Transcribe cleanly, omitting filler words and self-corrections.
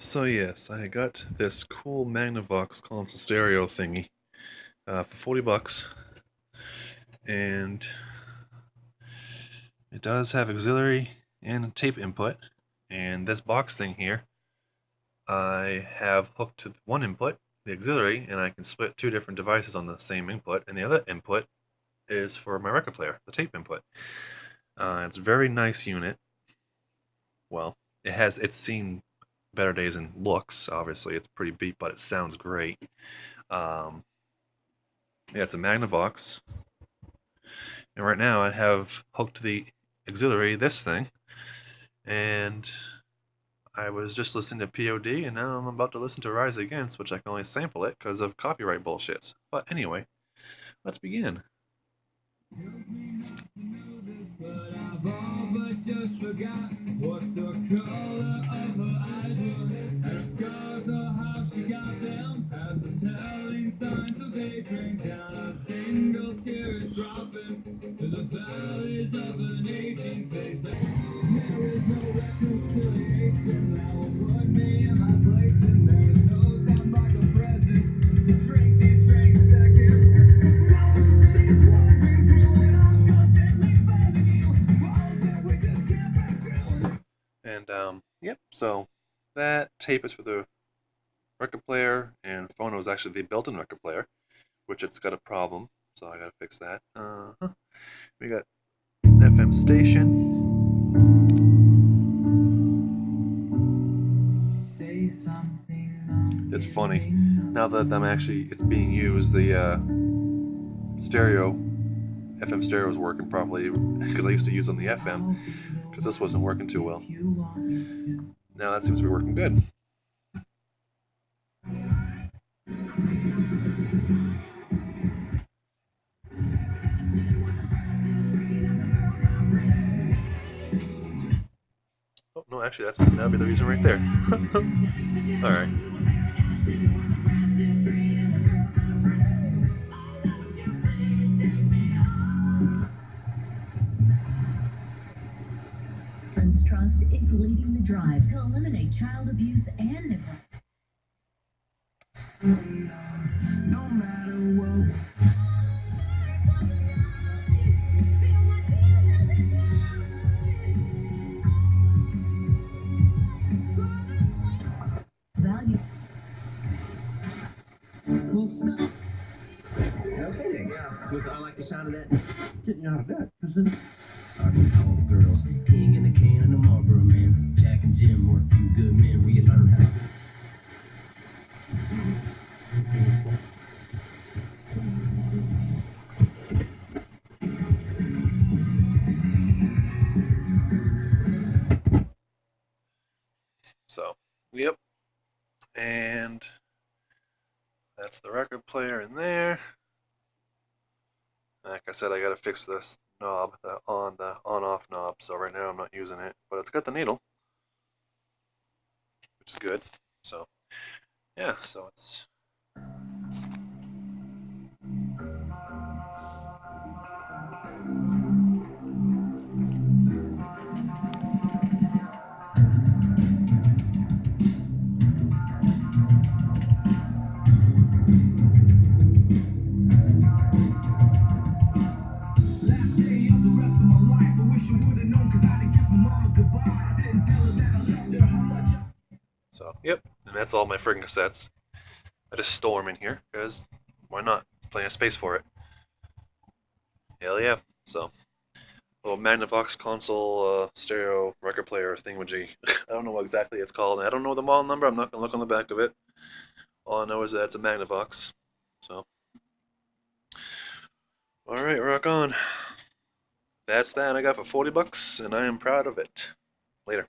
So yes, I got this cool Magnavox console stereo thingy for 40 bucks, and it does have auxiliary and tape input. And this box thing here, I have hooked to one input, the auxiliary, and I can split two different devices on the same input, and the other input is for my record player, the tape input. It's a very nice unit. Well, it's seen better days in looks. Obviously, it's pretty beat, but it sounds great. Um, yeah, it's a Magnavox, and right now I have hooked to the auxiliary this thing, and I was just listening to POD, and now I'm about to listen to Rise Against, which I can only sample it because of copyright bullshits. But anyway, let's begin. Just forgot what the color of her eyes were, and her scars or how she got them, as the telling signs of age rain down. A single tear is dropping in the valleys of an aging face. There is no reconciliation. Now I'll put me in my place, and there is no time like a present to drink these drink seconds. And yep, so that tape is for the record player, and phono is actually the built-in record player, which it's got a problem, so I gotta fix that. We got FM station. It's funny now that it's being used. The stereo FM stereo is working properly because I used to use on the FM because this wasn't working too well. Now that seems to be working good. Oh no, actually that'd be the reason right there. All right. Trust is leading the drive to eliminate child abuse and neglect. No matter what. Value. Well, stop. Okay, yeah. I like the sound of that. Getting out of bed, isn't it? All the girls, King and the Can and the Marlboro Man, Jack and Jim were a few good men. We learned how to. So, yep, and that's the record player in there. Like I said, I gotta fix this knob, the on-off knob. So right now I'm not using it, but it's got the needle, which is good. So yeah, so it's. So, yep, and that's all my friggin' cassettes. I just store them in here, because why not? Plenty of space for it. Hell yeah. So, little Magnavox console stereo record player thingamajig. I don't know what exactly it's called, and I don't know the model number. I'm not going to look on the back of it. All I know is that it's a Magnavox. So, alright, rock on. That's that I got for 40 bucks, and I am proud of it. Later.